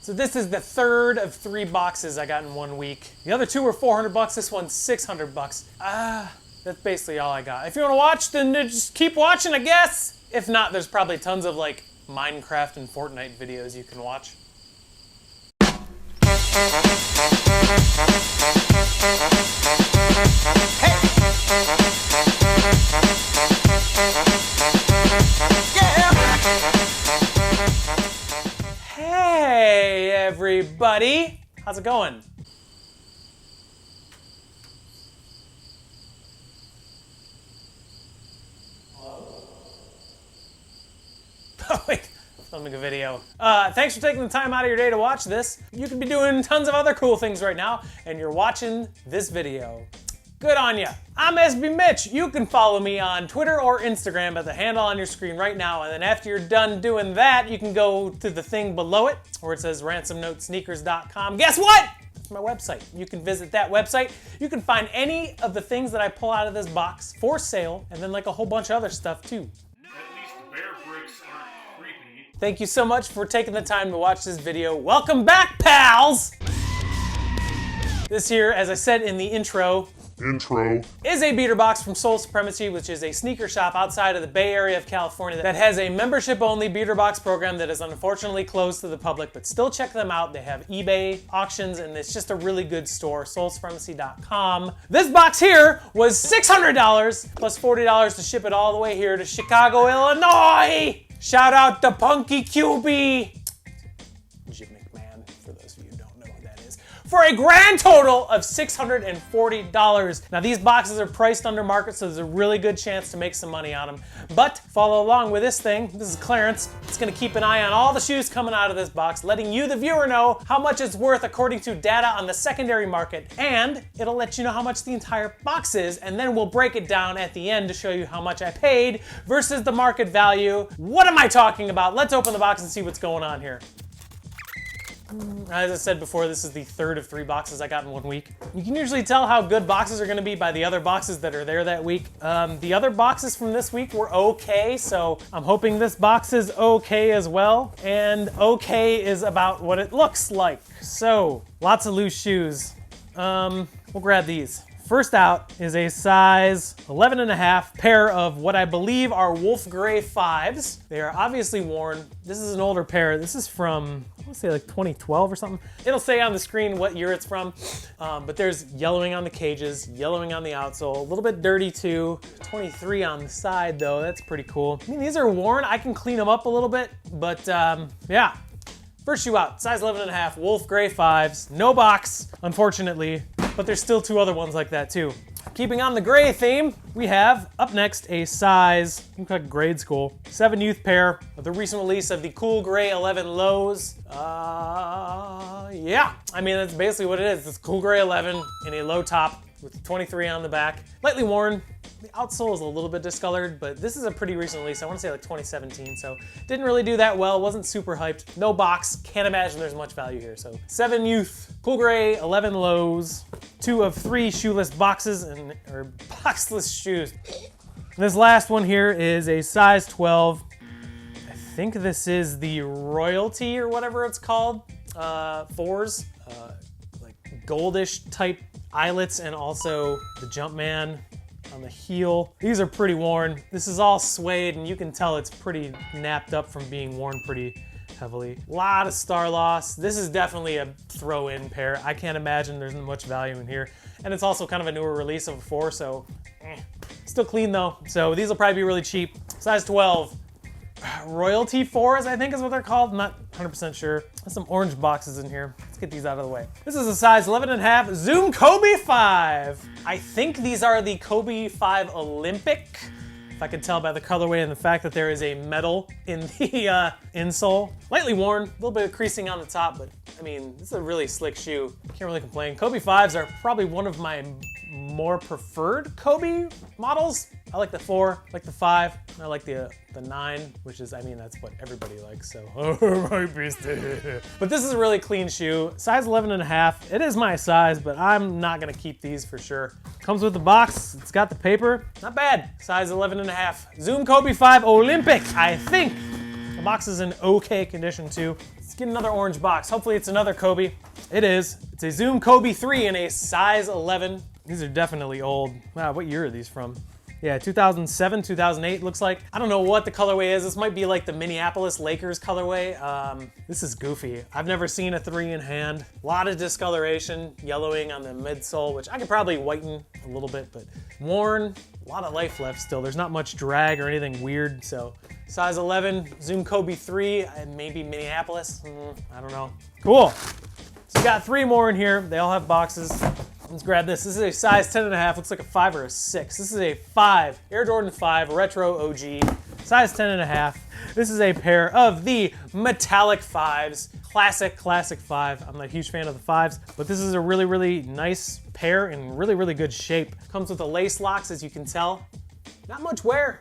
So this is the third of 3 boxes I got in 1 week. The other 2 were 400 bucks, this one's 600 bucks. That's basically all I got. If you wanna watch, then just keep watching, I guess. If not, there's probably tons of like Minecraft and Fortnite videos you can watch. Hey everybody! How's it going? Oh wait, filming a video. Thanks for taking the time out of your day to watch this. You could be doing tons of other cool things right now, and you're watching this video. Good on ya. I'm SB Mitch. You can follow me on Twitter or Instagram at the handle on your screen right now, and then after you're done doing that, you can go to the thing below it where it says ransomnotesneakers.com. Guess what? It's my website. You can visit that website. You can find any of the things that I pull out of this box for sale, and then like a whole bunch of other stuff too. At least the bear bricks aren't creepy. Thank you so much for taking the time to watch this video. Welcome back, pals! This here, as I said in the intro, is a beater box from Supremacy, which is a sneaker shop outside of the Bay Area of California that has a membership-only beater box program that is unfortunately closed to the public, but still check them out. They have eBay auctions, and it's just a really good store, soulsupremacy.com. This box here was $600 plus $40 to ship it all the way here to Chicago, Illinois. Shout out to Punky QB. For a grand total of $640. Now these boxes are priced under market, so there's a really good chance to make some money on them. But follow along with this thing. This is clearance. It's gonna keep an eye on all the shoes coming out of this box, letting you, the viewer, know how much it's worth according to data on the secondary market. And it'll let you know how much the entire box is, and then we'll break it down at the end to show you how much I paid versus the market value. What am I talking about? Let's open the box and see what's going on here. As I said before, this is the third of 3 boxes I got in 1 week. You can usually tell how good boxes are gonna be by the other boxes that are there that week. The other boxes from this week were okay, so I'm hoping this box is okay as well. And okay is about what it looks like. So, lots of loose shoes. We'll grab these. First out is a size 11.5 pair of what I believe are Wolf Gray 5s. They are obviously worn. This is an older pair. This is from, I want to say like 2012 or something. It'll say on the screen what year it's from, but there's yellowing on the cages, yellowing on the outsole, a little bit dirty too. 23 on the side though, that's pretty cool. I mean, these are worn. I can clean them up a little bit, but yeah. First shoe out, size 11.5, Wolf Gray 5s. No box, unfortunately. But there's still 2 other ones like that too. Keeping on the gray theme, we have up next a size, looks like grade school, 7 youth pair of the recent release of the Cool Gray 11 lows. Yeah, I mean that's basically what it is. It's Cool Gray 11 in a low top with 23 on the back. Lightly worn. The outsole is a little bit discolored, but this is a pretty recent release. I want to say like 2017, so didn't really do that well. Wasn't super hyped. No box. Can't imagine there's much value here. So 7 youth, Cool Gray, 11 lows, 2 of 3 shoeless boxes or boxless shoes. This last one here is a size 12. I think this is the Royalty or whatever it's called. 4s, like goldish type eyelets, and also the Jumpman on the heel. These are pretty worn. This is all suede, and you can tell it's pretty napped up from being worn pretty heavily. A lot of star loss. This is definitely a throw-in pair. I can't imagine there's much value in here. And it's also kind of a newer release of a 4, so still clean though. So these will probably be really cheap. Size 12. Royalty 4s, I think is what they're called. I'm not 100% sure. There's some orange boxes in here. Let's get these out of the way. This is a size 11.5 Zoom Kobe 5. I think these are the Kobe 5 Olympic, if I can tell by the colorway and the fact that there is a metal in the insole. Lightly worn, a little bit of creasing on the top, but I mean, this is a really slick shoe. Can't really complain. Kobe 5s are probably one of my more preferred Kobe models. I like the 4, I like the 5, I like the 9, which is, I mean, that's what everybody likes, so. But this is a really clean shoe. Size 11.5. It is my size, but I'm not gonna keep these for sure. Comes with the box, it's got the paper. Not bad. Size 11.5. Zoom Kobe 5 Olympic, I think. The box is in okay condition too. Let's get another orange box. Hopefully it's another Kobe. It is. It's a Zoom Kobe 3 in a size 11. These are definitely old. Wow, what year are these from? Yeah, 2007, 2008 looks like. I don't know what the colorway is. This might be like the Minneapolis Lakers colorway. This is goofy. I've never seen a 3 in hand. A lot of discoloration, yellowing on the midsole, which I could probably whiten a little bit, but worn. A lot of life left still. There's not much drag or anything weird, so. Size 11, Zoom Kobe 3, and maybe Minneapolis. I don't know. Cool. So we got 3 more in here. They all have boxes. Let's grab this. This is a size 10.5. Looks like a 5 or a 6. This is a 5, Air Jordan 5 Retro OG, size 10.5. This is a pair of the metallic 5s. Classic 5. I'm not a huge fan of the 5s, but this is a really, really nice pair in really, really good shape. Comes with the lace locks, as you can tell. Not much wear.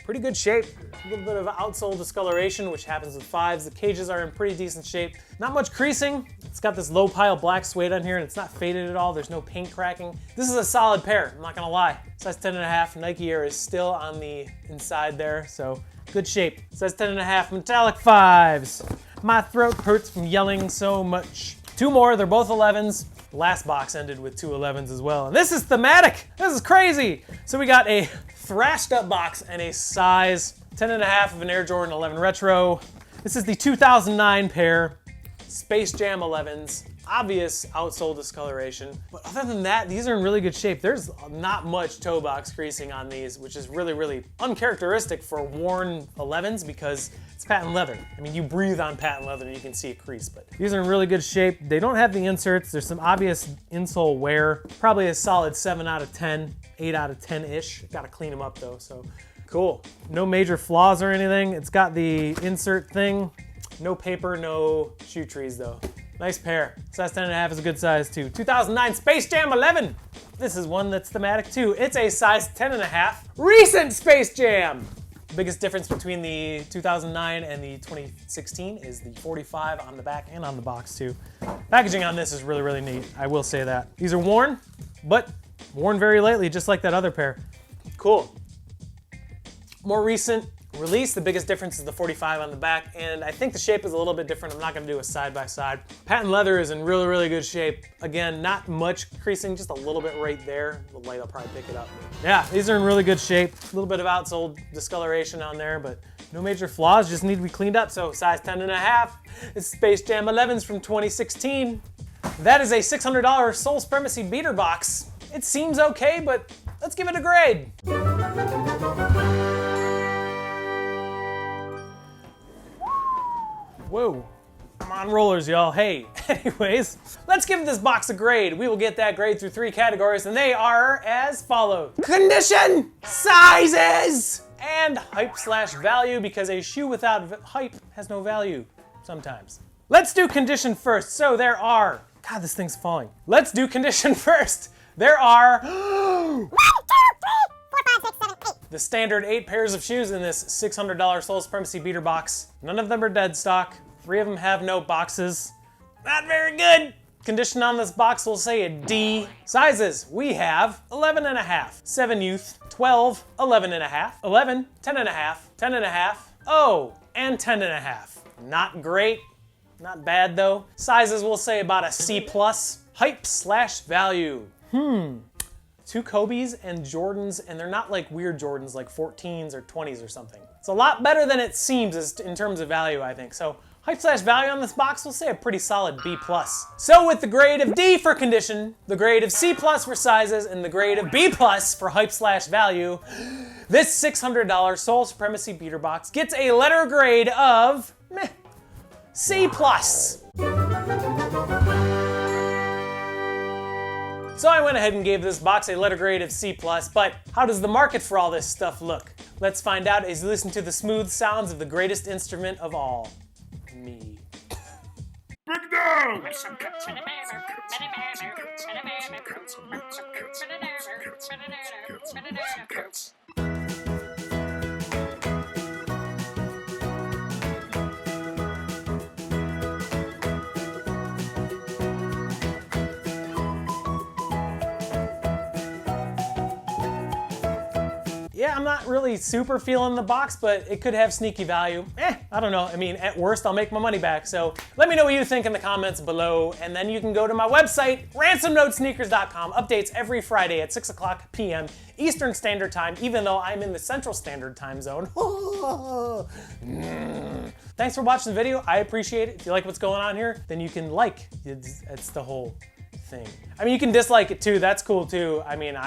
Pretty good shape. A little bit of outsole discoloration, which happens with 5s. The cages are in pretty decent shape. Not much creasing. It's got this low pile black suede on here and it's not faded at all. There's no paint cracking. This is a solid pair, I'm not gonna lie. Size 10.5, Nike Air is still on the inside there, so good shape. Size 10.5, metallic 5s. My throat hurts from yelling so much. 2 more, they're both 11s. The last box ended with 2 11s as well. And this is thematic, this is crazy. So we got a thrashed up box and a size 10.5 of an Air Jordan 11 Retro. This is the 2009 pair, Space Jam 11s. Obvious outsole discoloration, but other than that, these are in really good shape. There's not much toe box creasing on these, which is really, really uncharacteristic for worn 11s because it's patent leather. I mean, you breathe on patent leather and you can see a crease, but these are in really good shape. They don't have the inserts. There's some obvious insole wear. Probably a solid 7 out of 10, 8 out of 10-ish. Gotta clean them up though, so cool. No major flaws or anything. It's got the insert thing. No paper, no shoe trees though. Nice pair. Size 10.5 is a good size too. 2009 Space Jam 11. This is one that's thematic too. It's a size 10.5 recent Space Jam. The biggest difference between the 2009 and the 2016 is the 45 on the back and on the box too. Packaging on this is really, really neat. I will say that. These are worn, but worn very lightly, just like that other pair. Cool. More recent release, the biggest difference is the 45 on the back, and I think the shape is a little bit different. I'm not gonna do a side-by-side. Patent leather is in really, really good shape. Again, not much creasing, just a little bit right there. The light will probably pick it up. Yeah, these are in really good shape. A little bit of outsole discoloration on there, but no major flaws, just need to be cleaned up. So size 10.5, it's Space Jam 11s from 2016. That is a $600 Soul Supremacy beater box. It seems okay, but let's give it a grade. Whoa, I'm on rollers, y'all. Hey, anyways, let's give this box a grade. We will get that grade through 3 categories, and they are as follows. Condition, sizes, and hype/value, because a shoe without hype has no value sometimes. Let's do condition first. So there are, God, this thing's falling. Let's do condition first. There are 1, 2, 3, 4, 5, 6, 7, 8. The standard 8 pairs of shoes in this $600 Soul Supremacy beater box. None of them are dead stock. 3 of them have no boxes. Not very good. Condition on this box will say a D. Sizes, we have 11.5, 7 youth, 12, 11.5, 11, 10.5, 10.5, oh, and 10.5. Not great, not bad though. Sizes will say about a C+. Hype/value. 2 Kobe's and Jordans, and they're not like weird Jordans like 14s or 20s or something. It's a lot better than it seems in terms of value, I think. So hype/value on this box, we'll say a pretty solid B+. So with the grade of D for condition, the grade of C+ for sizes, and the grade of B+ for hype/value, this $600 Soul Supremacy beater box gets a letter grade of meh, C+. So I went ahead and gave this box a letter grade of C+, but how does the market for all this stuff look? Let's find out as you listen to the smooth sounds of the greatest instrument of all, me. Big down! Yeah, I'm not really super feeling the box, but it could have sneaky value. I don't know. I mean, at worst, I'll make my money back. So let me know what you think in the comments below. And then you can go to my website, ransomnotesneakers.com. Updates every Friday at 6 o'clock p.m. Eastern Standard Time, even though I'm in the Central Standard Time zone. Thanks for watching the video. I appreciate it. If you like what's going on here, then you can like. It's the whole thing. I mean, you can dislike it too. That's cool too. I mean,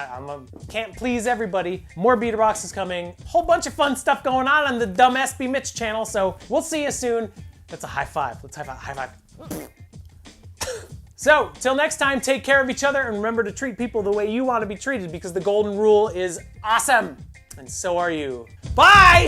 can't please everybody. More beater boxes coming. Whole bunch of fun stuff going on the Dumb SB Mitch channel. So we'll see you soon. That's a high five. Let's high five. High five. So till next time, take care of each other and remember to treat people the way you want to be treated because the golden rule is awesome. And so are you. Bye!